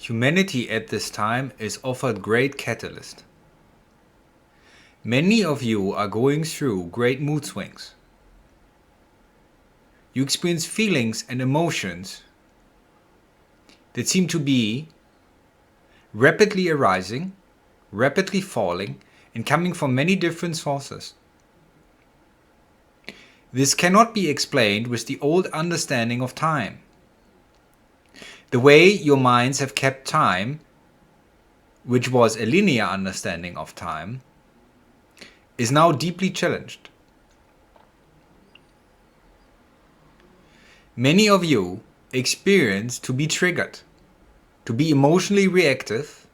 humanity at this time is offered great catalyst. Many of you are going through great mood swings. You experience feelings and emotions that seem to be rapidly arising, rapidly falling, and coming from many different sources. This cannot be explained with the old understanding of time. The way your minds have kept time, which was a linear understanding of time, is now deeply challenged. Many of you experience to be triggered, to be emotionally reactive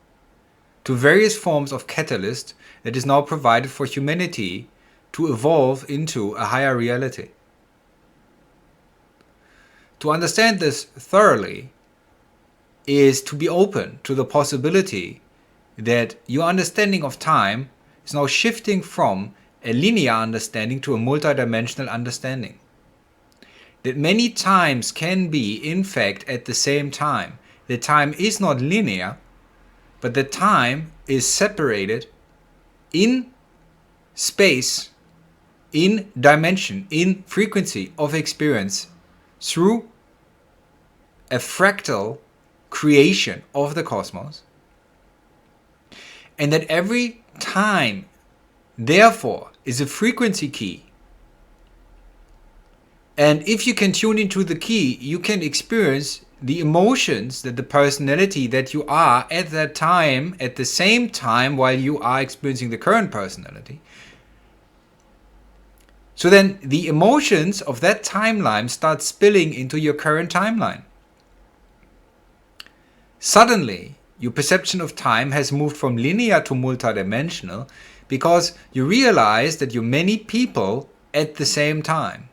to various forms of catalyst that is now provided for humanity to evolve into a higher reality. To understand this thoroughly is to be open to the possibility that your understanding of time is now shifting from a linear understanding to a multidimensional understanding. That many times can be, in fact, at the same time. That time is not linear, but that time is separated in space, in dimension, in frequency of experience through a fractal creation of the cosmos. And that every time, therefore, is a frequency key. And if you can tune into the key, you can experience the emotions that the personality that you are at that time, at the same time while you are experiencing the current personality. So then the emotions of that timeline start spilling into your current timeline. Suddenly, your perception of time has moved from linear to multidimensional because you realize that you're many people at the same time.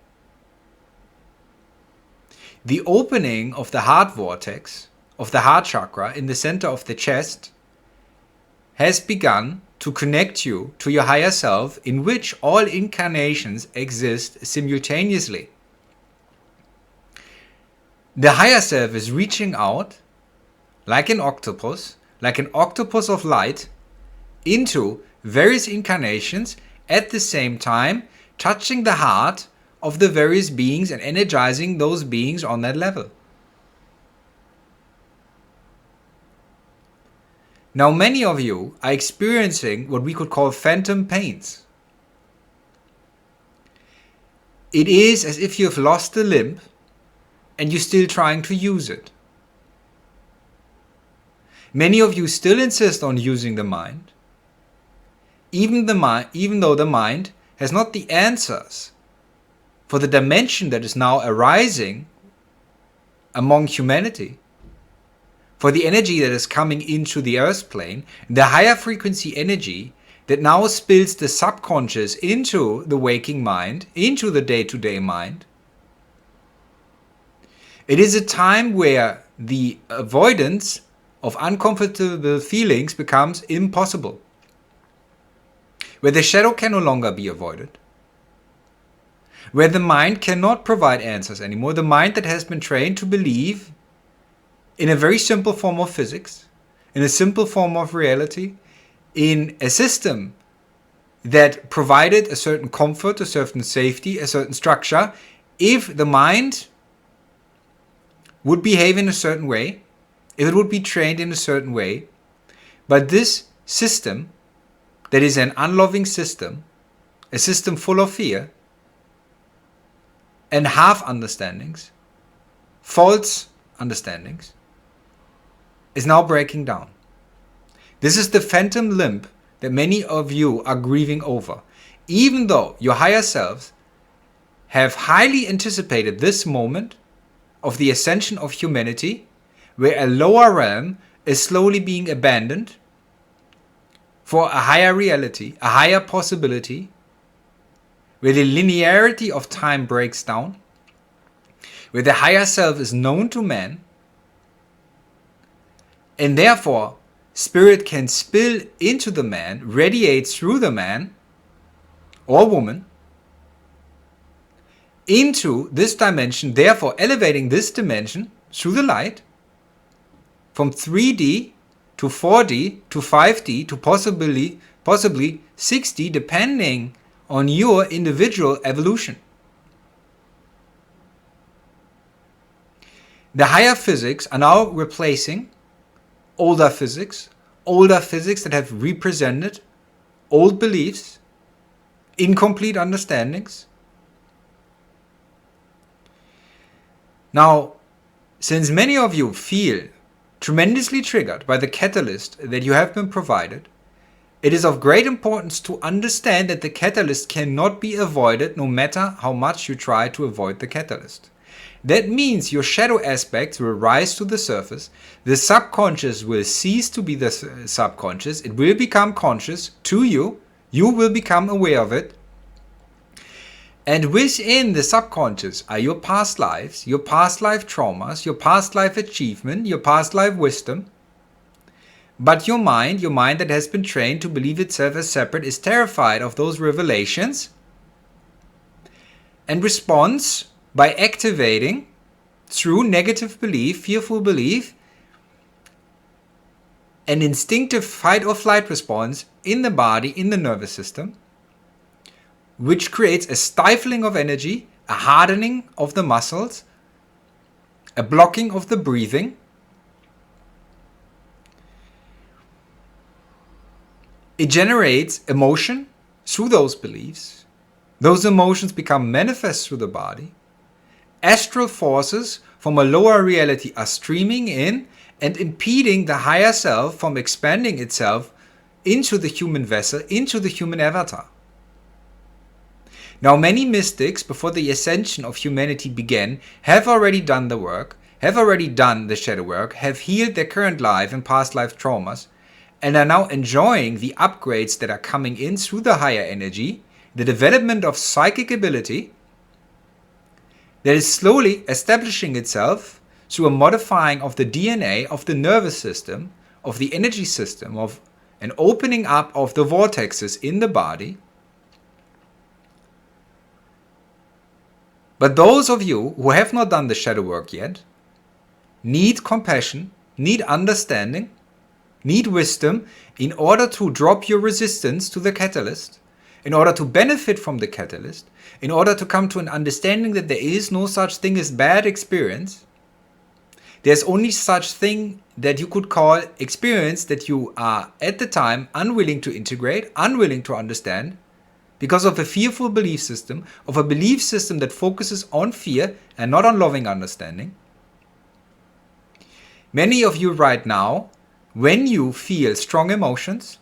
The opening of the heart vortex, of the heart chakra in the center of the chest, has begun to connect you to your higher self, in which all incarnations exist simultaneously. The higher self is reaching out like an octopus of light, into various incarnations at the same time, touching the heart of the various beings and energizing those beings on that level. Now, many of you are experiencing what we could call phantom pains. It is as if you have lost a limb and you're still trying to use it. Many of you still insist on using the mind, even though the mind has not the answers for the dimension that is now arising among humanity, for the energy that is coming into the earth plane, the higher frequency energy that now spills the subconscious into the waking mind, into the day-to-day mind. It is a time where the avoidance of uncomfortable feelings becomes impossible, where the shadow can no longer be avoided, where the mind cannot provide answers anymore, the mind that has been trained to believe in a very simple form of physics, in a simple form of reality, in a system that provided a certain comfort, a certain safety, a certain structure. If the mind would behave in a certain way, if it would be trained in a certain way, but this system that is an unloving system, a system full of fear and half understandings, false understandings, is now breaking down. This is the phantom limb that many of you are grieving over. Even though your higher selves have highly anticipated this moment of the ascension of humanity, where a lower realm is slowly being abandoned for a higher reality, a higher possibility, where the linearity of time breaks down, where the higher self is known to man, and therefore spirit can spill into the man, radiate through the man or woman into this dimension, therefore elevating this dimension through the light. from 3D to 4D to 5D to possibly 6D, depending on your individual evolution. The higher physics are now replacing older physics that have represented old beliefs, incomplete understandings. Now, since many of you feel tremendously triggered by the catalyst that you have been provided, it is of great importance to understand that the catalyst cannot be avoided no matter how much you try to avoid the catalyst. That means your shadow aspects will rise to the surface, the subconscious will cease to be the subconscious, it will become conscious to you, you will become aware of it. And within the subconscious are your past lives, your past life traumas, your past life achievement, your past life wisdom. But your mind that has been trained to believe itself as separate, is terrified of those revelations and responds by activating through negative belief, fearful belief, an instinctive fight or flight response in the body, in the nervous system, which creates a stifling of energy, a hardening of the muscles, a blocking of the breathing. It generates emotion through those beliefs. Those emotions become manifest through the body. Astral forces from a lower reality are streaming in and impeding the higher self from expanding itself into the human vessel, into the human avatar. Now, many mystics, before the ascension of humanity began, have already done the work, have already done the shadow work, have healed their current life and past life traumas, and are now enjoying the upgrades that are coming in through the higher energy, the development of psychic ability that is slowly establishing itself through a modifying of the DNA, of the nervous system, of the energy system, of an opening up of the vortexes in the body. But those of you who have not done the shadow work yet need compassion, need understanding, need wisdom in order to drop your resistance to the catalyst, in order to benefit from the catalyst, in order to come to an understanding that there is no such thing as bad experience. There's only such thing that you could call experience that you are at the time unwilling to integrate, unwilling to understand, because of a fearful belief system, of a belief system that focuses on fear and not on loving understanding. Many of you right now, when you feel strong emotions,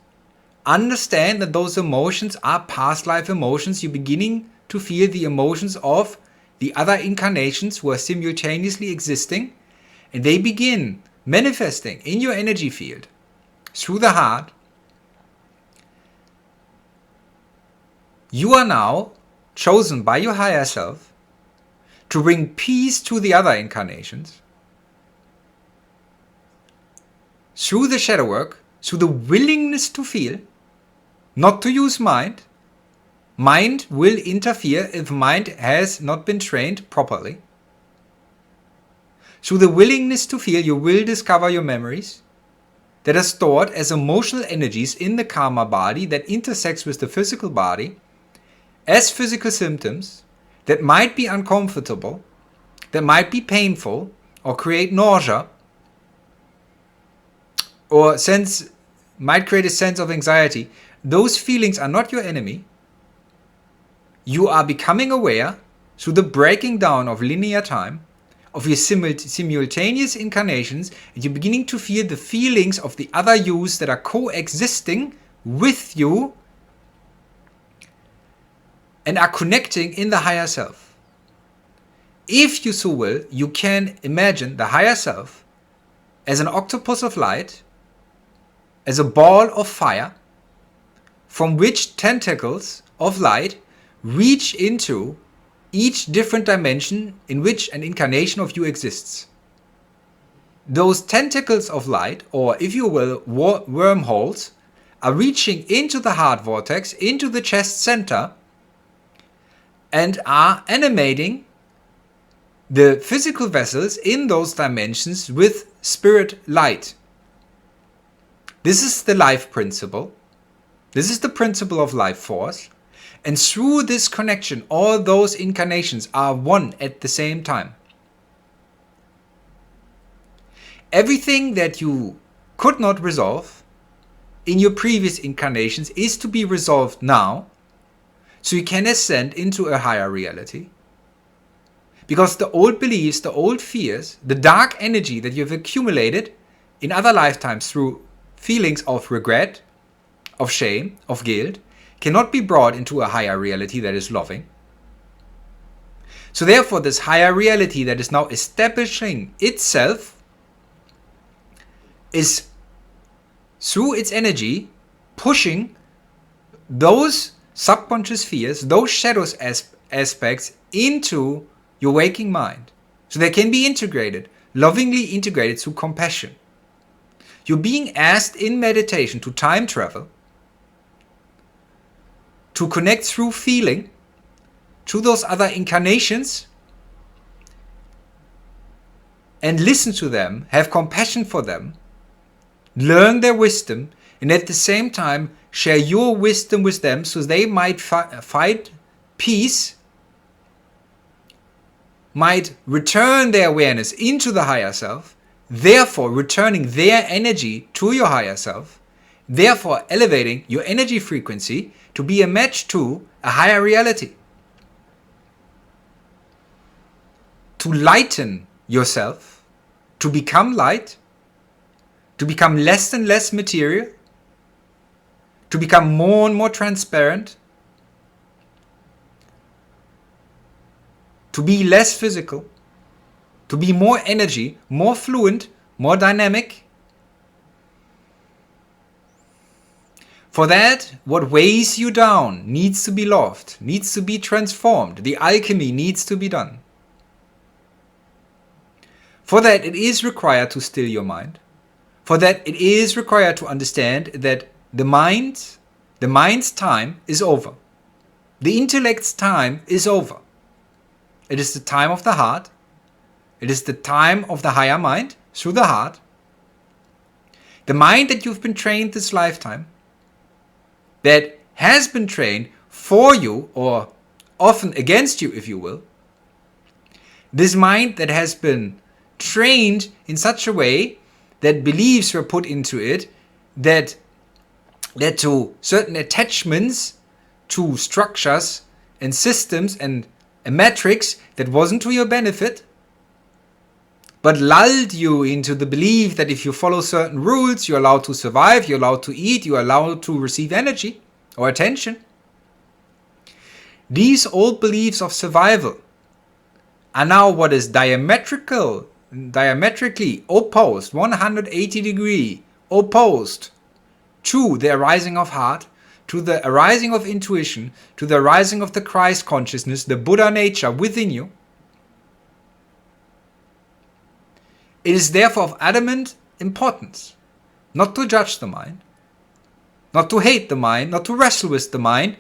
understand that those emotions are past life emotions. You're beginning to feel the emotions of the other incarnations who are simultaneously existing, and they begin manifesting in your energy field through the heart. You are now chosen by your higher self to bring peace to the other incarnations through the shadow work, through the willingness to feel, not to use mind. Mind will interfere if mind has not been trained properly. Through the willingness to feel, you will discover your memories that are stored as emotional energies in the karma body that intersects with the physical body as physical symptoms that might be uncomfortable, that might be painful or create nausea, or might create a sense of anxiety. Those feelings are not your enemy. You are becoming aware through the breaking down of linear time, of your simultaneous incarnations, and you're beginning to feel the feelings of the other yous that are coexisting with you and are connecting in the higher self. If you so will, you can imagine the higher self as an octopus of light, as a ball of fire, from which tentacles of light reach into each different dimension in which an incarnation of you exists. Those tentacles of light, or if you will, wormholes, are reaching into the heart vortex, into the chest center, and are animating the physical vessels in those dimensions with spirit light. This is the life principle. This is the principle of life force. And through this connection, all those incarnations are one at the same time. Everything that you could not resolve in your previous incarnations is to be resolved now, so you can ascend into a higher reality. Because the old beliefs, the old fears, the dark energy that you've accumulated in other lifetimes through feelings of regret, of shame, of guilt, cannot be brought into a higher reality that is loving. So therefore, this higher reality that is now establishing itself is, through its energy, pushing those subconscious fears, those shadows aspects into your waking mind. So they can be integrated, lovingly integrated through compassion. You're being asked in meditation to time travel, to connect through feeling to those other incarnations and listen to them, have compassion for them, learn their wisdom, and at the same time share your wisdom with them so they might find peace, might return their awareness into the higher self, therefore returning their energy to your higher self, therefore elevating your energy frequency to be a match to a higher reality. To lighten yourself, to become light, to become less and less material, to become more and more transparent, to be less physical, to be more energy, more fluent, more dynamic. For that, what weighs you down needs to be loved, needs to be transformed. The alchemy needs to be done. For that, it is required to still your mind. For that, it is required to understand that the mind's time is over. The intellect's time is over. It is the time of the heart. It is the time of the higher mind through the heart. The mind that you've been trained this lifetime, that has been trained for you, or often against you, if you will. This mind that has been trained in such a way that beliefs were put into it that led to certain attachments to structures and systems and a matrix that wasn't to your benefit, but lulled you into the belief that if you follow certain rules, you're allowed to survive, you're allowed to eat, you're allowed to receive energy or attention. These old beliefs of survival are now what is diametrically opposed, 180 degree opposed to the arising of heart, to the arising of intuition, to the arising of the Christ consciousness, the Buddha nature within you. It is therefore of adamant importance not to judge the mind, not to hate the mind, not to wrestle with the mind,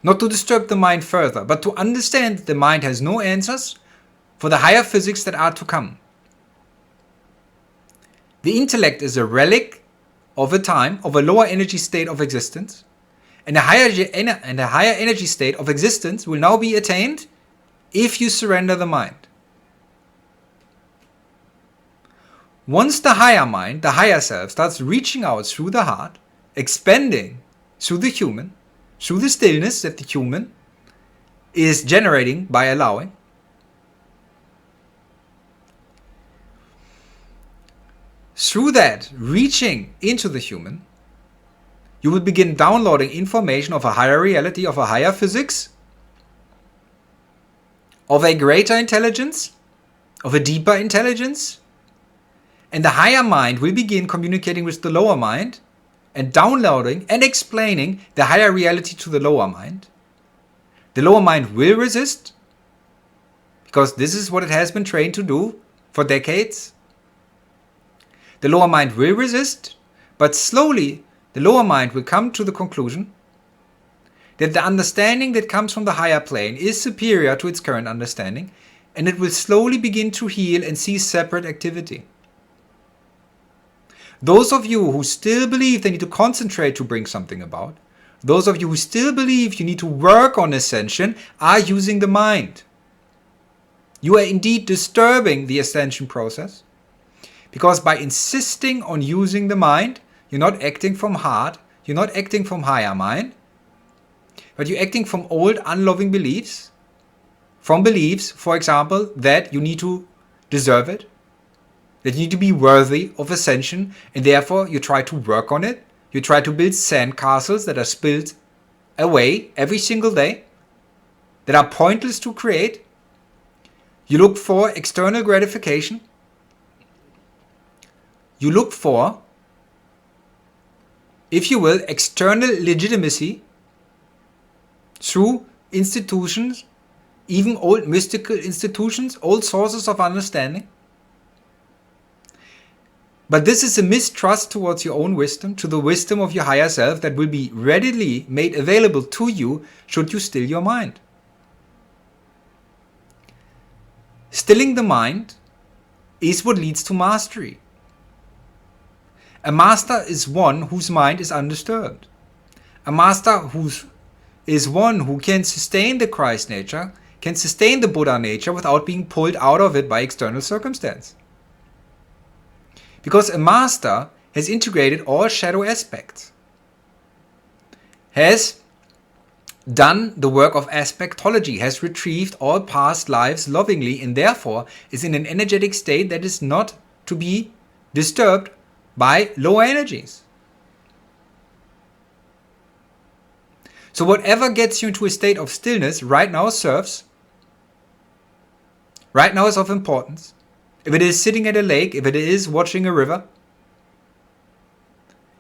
not to disturb the mind further, but to understand that the mind has no answers for the higher physics that are to come. The intellect is a relic of a time, of a lower energy state of existence, and a higher energy state of existence will now be attained if you surrender the mind. Once the higher mind, the higher self, starts reaching out through the heart, expanding through the human, through the stillness that the human is generating by allowing, through that reaching into the human, you will begin downloading information of a higher reality, of a higher physics, of a greater intelligence, of a deeper intelligence. And the higher mind will begin communicating with the lower mind and downloading and explaining the higher reality to the lower mind. The lower mind will resist, because this is what it has been trained to do for decades. The lower mind will resist, but slowly the lower mind will come to the conclusion that the understanding that comes from the higher plane is superior to its current understanding, and it will slowly begin to heal and cease separate activity. Those of you who still believe they need to concentrate to bring something about, those of you who still believe you need to work on ascension, are using the mind. You are indeed disturbing the ascension process, because by insisting on using the mind, you're not acting from heart, you're not acting from higher mind, but you're acting from old unloving beliefs, from beliefs, for example, that you need to deserve it, that you need to be worthy of ascension, and therefore you try to work on it. You try to build sandcastles that are spilled away every single day, that are pointless to create. You look for external gratification. You look for, if you will, external legitimacy through institutions, even old mystical institutions, old sources of understanding. But this is a mistrust towards your own wisdom, to the wisdom of your higher self that will be readily made available to you should you still your mind. Stilling the mind is what leads to mastery. A master is one whose mind is undisturbed. A master is one who can sustain the Christ nature, can sustain the Buddha nature without being pulled out of it by external circumstance. Because a master has integrated all shadow aspects, has done the work of aspectology, has retrieved all past lives lovingly, and therefore is in an energetic state that is not to be disturbed by lower energies. So whatever gets you into a state of stillness right now serves, right now is of importance. If it is sitting at a lake, if it is watching a river,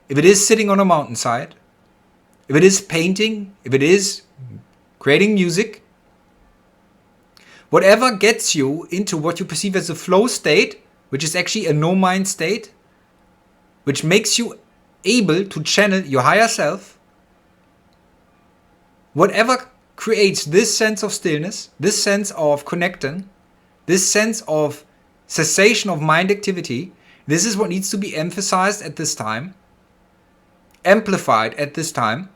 if it is sitting on a mountainside, if it is painting, if it is creating music, whatever gets you into what you perceive as a flow state, which is actually a no-mind state, which makes you able to channel your higher self, whatever creates this sense of stillness, this sense of connecting, this sense of cessation of mind activity, this is what needs to be emphasized at this time, amplified at this time.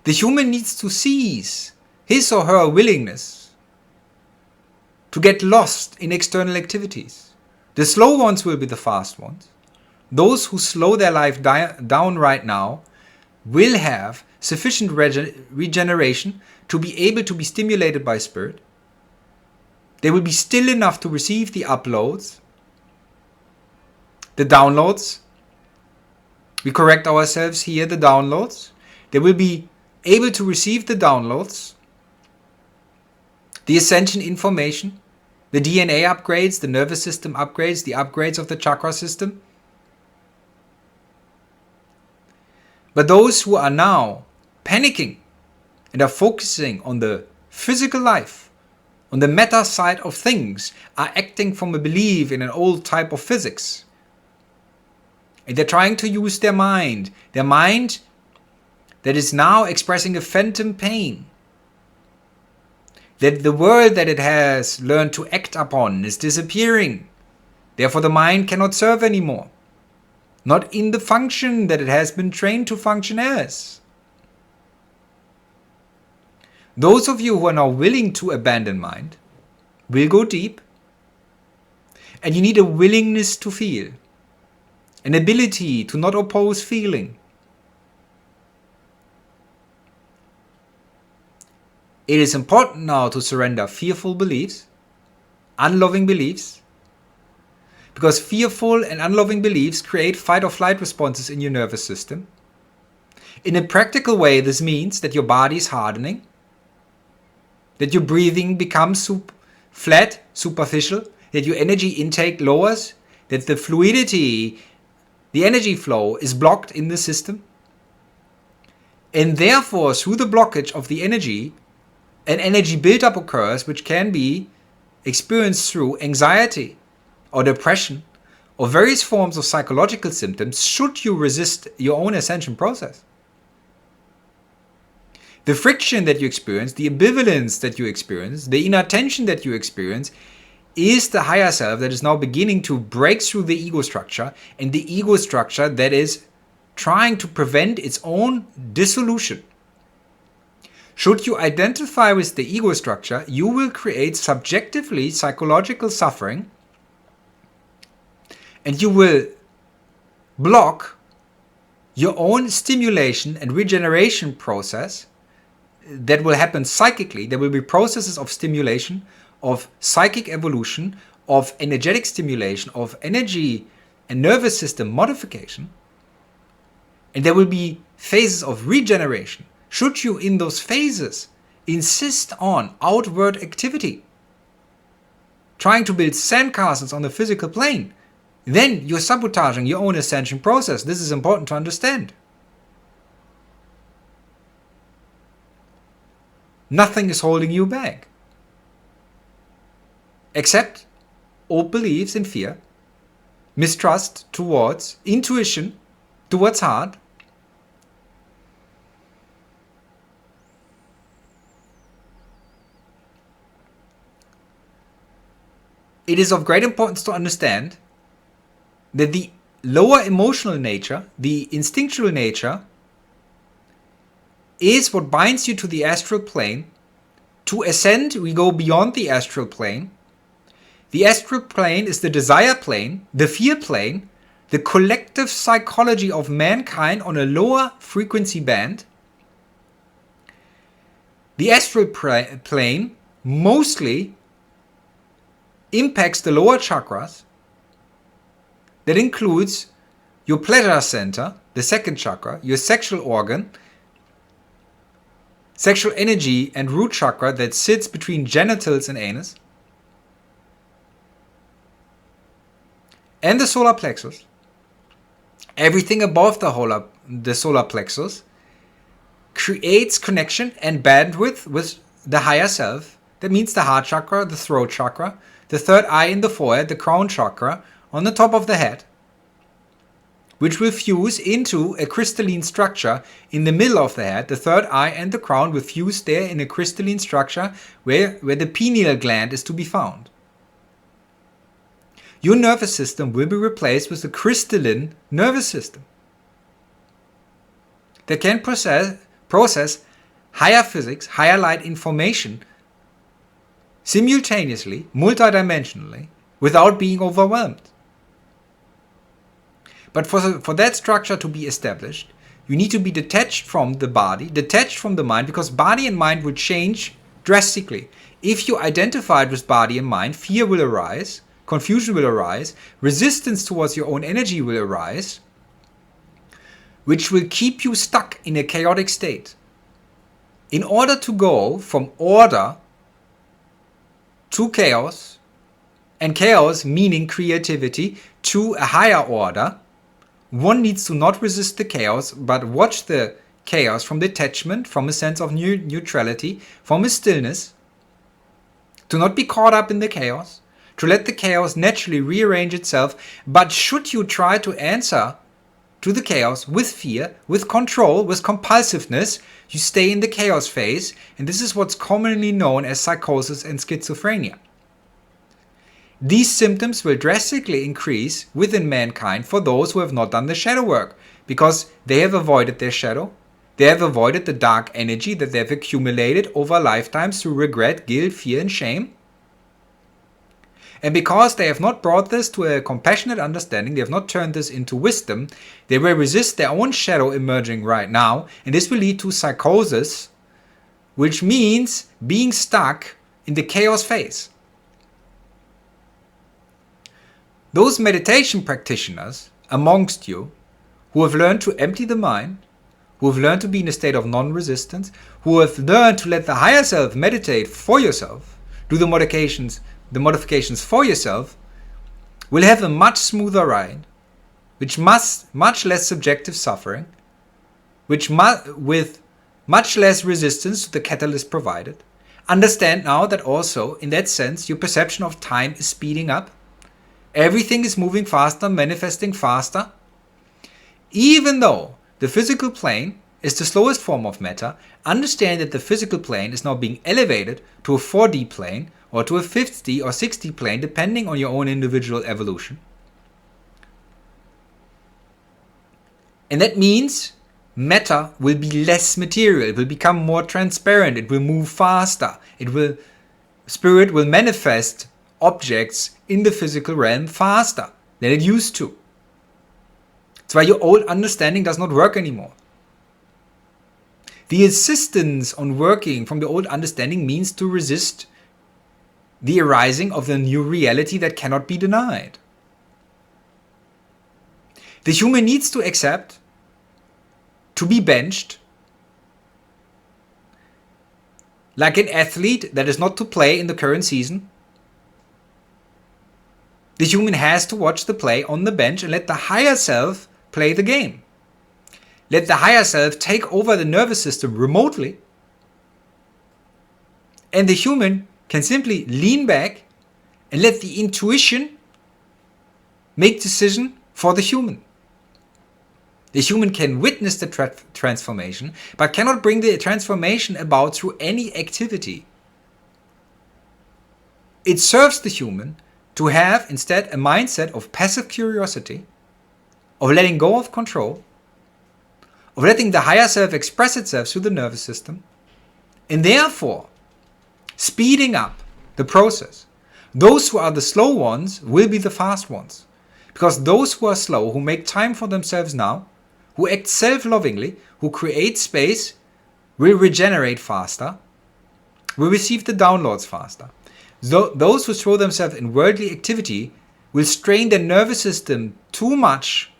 The human needs to seize his or her willingness to get lost in external activities. The slow ones will be the fast ones. Those who slow their life down right now will have sufficient regeneration to be able to be stimulated by spirit. They will be still enough to receive the uploads, the downloads. We correct ourselves here, the downloads. They will be able to receive the downloads, the ascension information, the DNA upgrades, the nervous system upgrades, the upgrades of the chakra system. But those who are now panicking and are focusing on the physical life, on the meta side of things, are acting from a belief in an old type of physics. And they're trying to use their mind that is now expressing a phantom pain. That the world that it has learned to act upon is disappearing. Therefore the mind cannot serve anymore. Not in the function that it has been trained to function as. Those of you who are now willing to abandon mind will go deep, and you need a willingness to feel, an ability to not oppose feeling. It is important now to surrender fearful beliefs, unloving beliefs, because fearful and unloving beliefs create fight or flight responses in your nervous system. In a practical way, this means that your body is hardening, that your breathing becomes flat, superficial, that your energy intake lowers, that the fluidity, the energy flow is blocked in the system. And therefore, through the blockage of the energy, an energy buildup occurs, which can be experienced through anxiety or depression or various forms of psychological symptoms should you resist your own ascension process. The friction that you experience, the ambivalence that you experience, the inattention that you experience is the higher self that is now beginning to break through the ego structure, and the ego structure that is trying to prevent its own dissolution. Should you identify with the ego structure, you will create subjectively psychological suffering, and you will block your own stimulation and regeneration process that will happen psychically. There will be processes of stimulation, of psychic evolution, of energetic stimulation, of energy and nervous system modification. And there will be phases of regeneration. Should you in those phases insist on outward activity, trying to build sandcastles on the physical plane, then you're sabotaging your own ascension process. This is important to understand. Nothing is holding you back, except old beliefs in fear, mistrust towards intuition, towards heart. It is of great importance to understand that the lower emotional nature, the instinctual nature, is what binds you to the astral plane. To ascend, we go beyond the astral plane. The astral plane is the desire plane, the fear plane, the collective psychology of mankind on a lower frequency band. The astral plane mostly impacts the lower chakras. That includes your pleasure center, the second chakra, your sexual organ, sexual energy and root chakra that sits between genitals and anus, and the solar plexus. Everything above the solar plexus creates connection and bandwidth with the higher self. That means the heart chakra, the throat chakra, the third eye in the forehead, the crown chakra on the top of the head, which will fuse into a crystalline structure in the middle of the head. The third eye and the crown will fuse there in a crystalline structure where the pineal gland is to be found. Your nervous system will be replaced with a crystalline nervous system that can process higher physics, higher light information simultaneously, multidimensionally, without being overwhelmed. But for that structure to be established, you need to be detached from the body, detached from the mind, because body and mind will change drastically. If you identified with body and mind, fear will arise, confusion will arise, resistance towards your own energy will arise, which will keep you stuck in a chaotic state. In order to go from order to chaos, and chaos meaning creativity, to a higher order, one needs to not resist the chaos, but watch the chaos from detachment, from a sense of neutrality, from a stillness, to not be caught up in the chaos, to let the chaos naturally rearrange itself. But should you try to answer to the chaos with fear, with control, with compulsiveness, you stay in the chaos phase, and this is what's commonly known as psychosis and schizophrenia. These symptoms will drastically increase within mankind for those who have not done the shadow work, because they have avoided their shadow, they have avoided the dark energy that they've accumulated over lifetimes through regret, guilt, fear, and shame. And because they have not brought this to a compassionate understanding, they have not turned this into wisdom, they will resist their own shadow emerging right now, and this will lead to psychosis, which means being stuck in the chaos phase. Those meditation practitioners amongst you who have learned to empty the mind, who have learned to be in a state of non-resistance, who have learned to let the higher self meditate for yourself, do the modifications for yourself, will have a much smoother ride, which much less subjective suffering, with much less resistance to the catalyst provided. Understand now that also, in that sense, your perception of time is speeding up. Everything is moving faster, manifesting faster. Even though the physical plane is the slowest form of matter, understand that the physical plane is now being elevated to a 4D plane or to a 5th or 6D plane depending on your own individual evolution. And that means matter will be less material, it will become more transparent, it will move faster, spirit will manifest objects in the physical realm faster than it used to. That's why your old understanding does not work anymore. The insistence on working from the old understanding means to resist the arising of the new reality that cannot be denied. The human needs to accept to be benched like an athlete that is not to play in the current season. The human has to watch the play on the bench and let the higher self play the game. Let the higher self take over the nervous system remotely. And the human can simply lean back and let the intuition make decision for the human. The human can witness the transformation, but cannot bring the transformation about through any activity. It serves the human to have instead a mindset of passive curiosity, of letting go of control, of letting the higher self express itself through the nervous system, and therefore speeding up the process. Those who are the slow ones will be the fast ones, because those who are slow, who make time for themselves now, who act self-lovingly, who create space, will regenerate faster, will receive the downloads faster. Those who throw themselves in worldly activity will strain their nervous system too much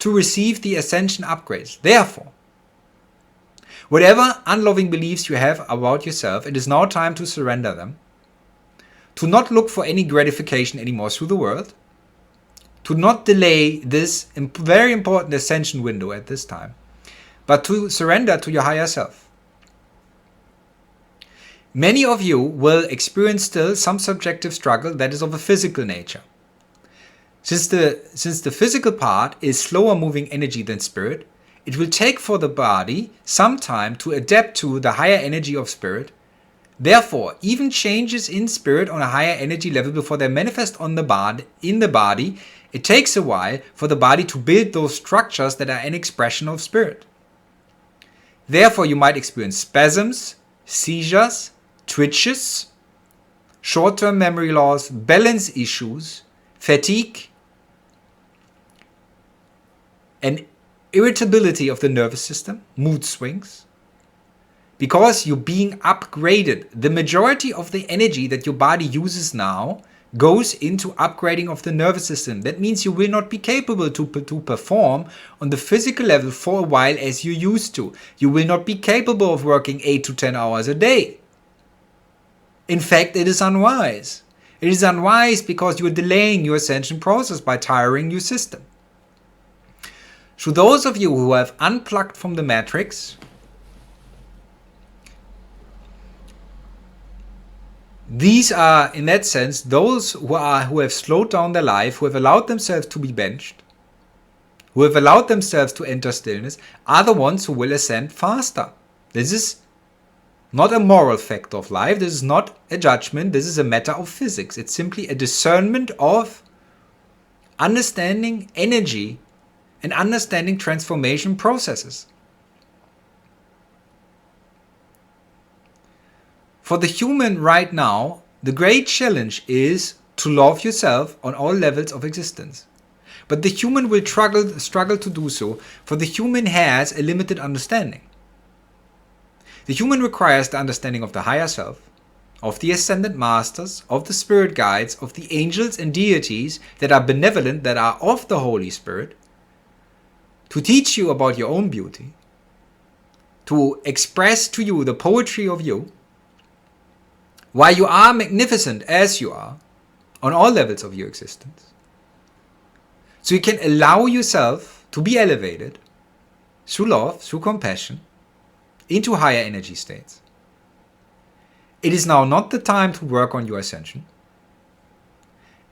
to receive the ascension upgrades. Therefore, whatever unloving beliefs you have about yourself, it is now time to surrender them, to not look for any gratification anymore through the world, to not delay this very important ascension window at this time, but to surrender to your higher self. Many of you will experience still some subjective struggle that is of a physical nature. Since the physical part is slower moving energy than spirit, it will take for the body some time to adapt to the higher energy of spirit. Therefore, even changes in spirit on a higher energy level before they manifest in the body, it takes a while for the body to build those structures that are an expression of spirit. Therefore, you might experience spasms, seizures, twitches, short-term memory loss, balance issues, fatigue, and irritability of the nervous system, mood swings, because you're being upgraded. The majority of the energy that your body uses now goes into upgrading of the nervous system. That means you will not be capable to perform on the physical level for a while as you used to. You will not be capable of working 8 to 10 hours a day. In fact, it is unwise. It is unwise because you are delaying your ascension process by tiring your system. So those of you who have unplugged from the matrix, these are, in that sense, those who have slowed down their life, who have allowed themselves to be benched, who have allowed themselves to enter stillness, are the ones who will ascend faster. This is not a moral fact of life. This is not a judgment. This is a matter of physics. It's simply a discernment of understanding energy and understanding transformation processes. For the human right now, the great challenge is to love yourself on all levels of existence. But the human will struggle to do so, for the human has a limited understanding. The human requires the understanding of the higher self, of the ascended masters, of the spirit guides, of the angels and deities that are benevolent, that are of the Holy Spirit, to teach you about your own beauty, to express to you the poetry of you, why you are magnificent as you are, on all levels of your existence. So you can allow yourself to be elevated through love, through compassion, into higher energy states. It is now not the time to work on your ascension.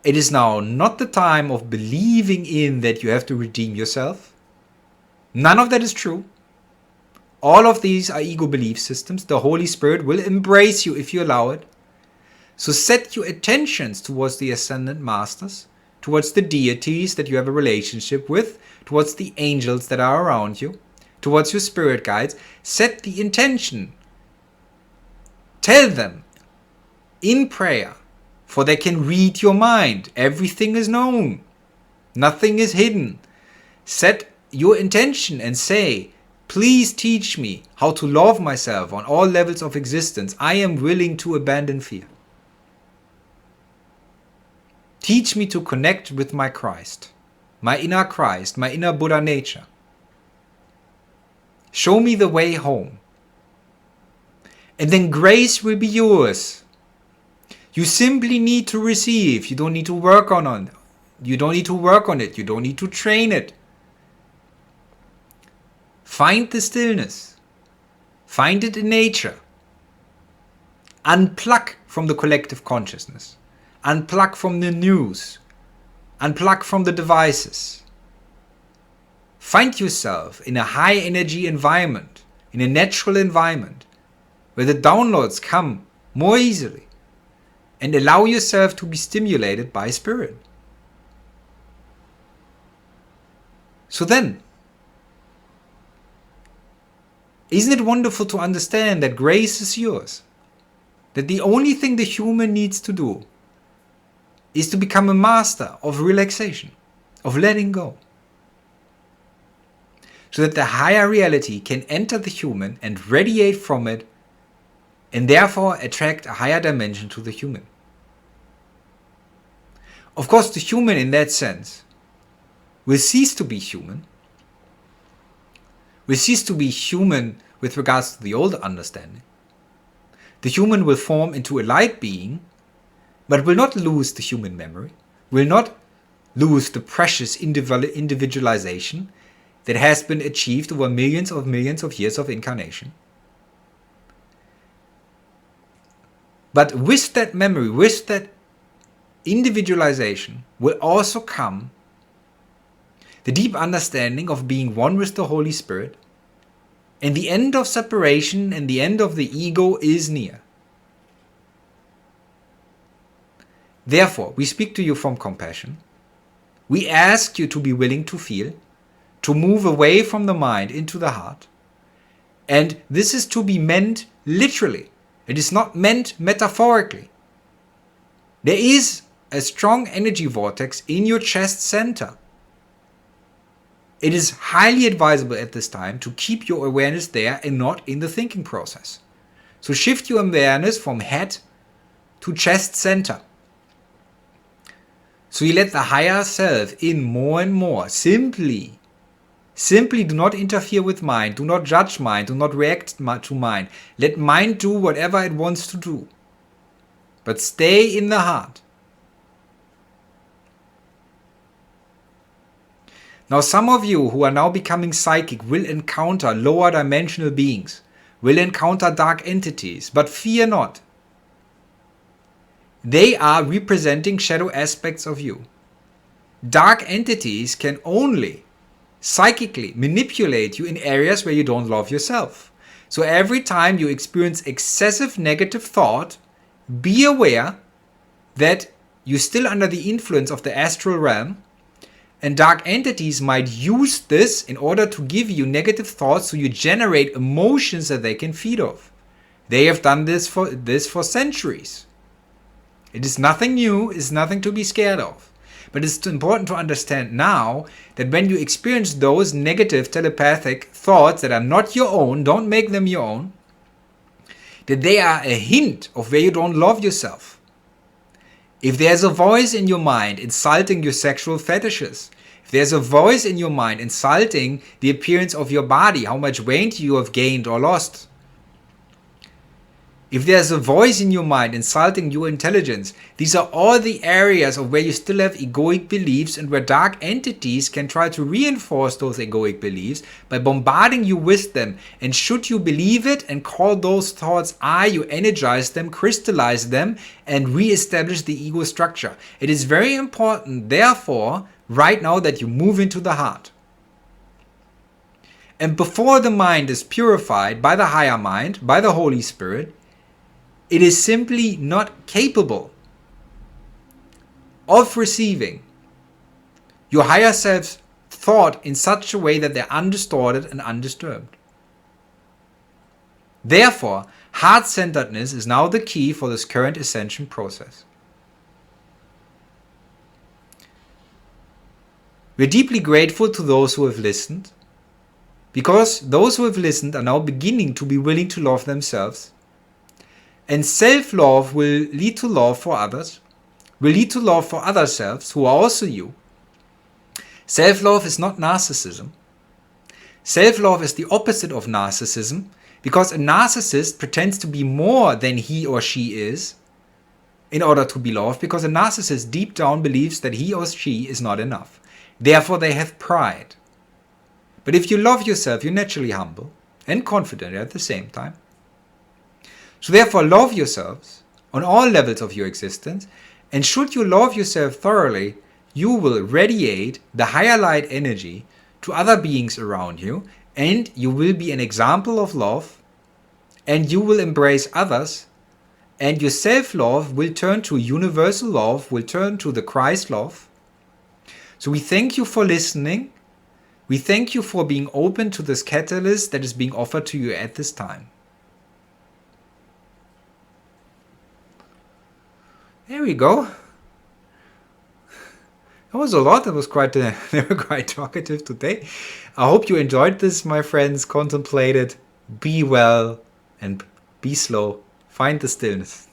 It is now not the time of believing in that you have to redeem yourself. None of that is true. All of these are ego belief systems. The Holy Spirit will embrace you if you allow it. So set your attentions towards the Ascended Masters, towards the deities that you have a relationship with, towards the angels that are around you, towards your spirit guides. Set the intention. Tell them in prayer, for they can read your mind. Everything is known. Nothing is hidden. Set your intention and say, please teach me how to love myself on all levels of existence. I am willing to abandon fear. Teach me to connect with my Christ, my inner Buddha nature. Show me the way home. And then grace will be yours. You simply need to receive. You don't need to work on it. You don't need to work on it. You don't need to train it. Find the stillness. Find it in nature. Unplug from the collective consciousness. Unplug from the news. Unplug from the devices. Find yourself in a high energy environment, in a natural environment, where the downloads come more easily, and allow yourself to be stimulated by spirit. So then, isn't it wonderful to understand that grace is yours? That the only thing the human needs to do is to become a master of relaxation, of letting go. So that the higher reality can enter the human and radiate from it, and therefore attract a higher dimension to the human. Of course, the human in that sense will cease to be human. Will cease to be human with regards to the old understanding. The human will form into a light being, but will not lose the human memory, will not lose the precious individualization that has been achieved over millions of years of incarnation. But with that memory, with that individualization, will also come the deep understanding of being one with the Holy Spirit, and the end of separation and the end of the ego is near. Therefore, we speak to you from compassion. We ask you to be willing to feel, to move away from the mind into the heart. And this is to be meant literally. It is not meant metaphorically. There is a strong energy vortex in your chest center. It is highly advisable at this time to keep your awareness there and not in the thinking process. So shift your awareness from head to chest center. So you let the higher self in more and more. Simply do not interfere with mind. Do not judge mind. Do not react to mind. Let mind do whatever it wants to do. But stay in the heart. Now some of you who are now becoming psychic will encounter lower dimensional beings, will encounter dark entities, but fear not. They are representing shadow aspects of you. Dark entities can only psychically manipulate you in areas where you don't love yourself. So every time you experience excessive negative thought, be aware that you're still under the influence of the astral realm, and dark entities might use this in order to give you negative thoughts so you generate emotions that they can feed off. They have done this for centuries. It is nothing new, it's nothing to be scared of. But it's important to understand now that when you experience those negative telepathic thoughts that are not your own, don't make them your own, that they are a hint of where you don't love yourself. If there's a voice in your mind insulting your sexual fetishes, if there's a voice in your mind insulting the appearance of your body, how much weight you have gained or lost, if there's a voice in your mind insulting your intelligence, these are all the areas of where you still have egoic beliefs and where dark entities can try to reinforce those egoic beliefs by bombarding you with them. And should you believe it and call those thoughts I, you energize them, crystallize them, and re-establish the ego structure. It is very important, therefore, right now that you move into the heart. And before the mind is purified by the higher mind, by the Holy Spirit, it is simply not capable of receiving your higher self's thought in such a way that they're undistorted and undisturbed. Therefore, heart-centeredness is now the key for this current ascension process. We're deeply grateful to those who have listened, because those who have listened are now beginning to be willing to love themselves. And self-love will lead to love for others, will lead to love for other selves who are also you. Self-love is not narcissism. Self-love is the opposite of narcissism, because a narcissist pretends to be more than he or she is in order to be loved, because a narcissist deep down believes that he or she is not enough. Therefore, they have pride. But if you love yourself, you're naturally humble and confident at the same time. So therefore, love yourselves on all levels of your existence. And should you love yourself thoroughly, you will radiate the higher light energy to other beings around you, and you will be an example of love, and you will embrace others, and your self-love will turn to universal love, will turn to the Christ love. So we thank you for listening. We thank you for being open to this catalyst that is being offered to you at this time. There we go. That was a lot. That was they were quite talkative today. I hope you enjoyed this, my friends. Contemplate it. Be well and be slow. Find the stillness.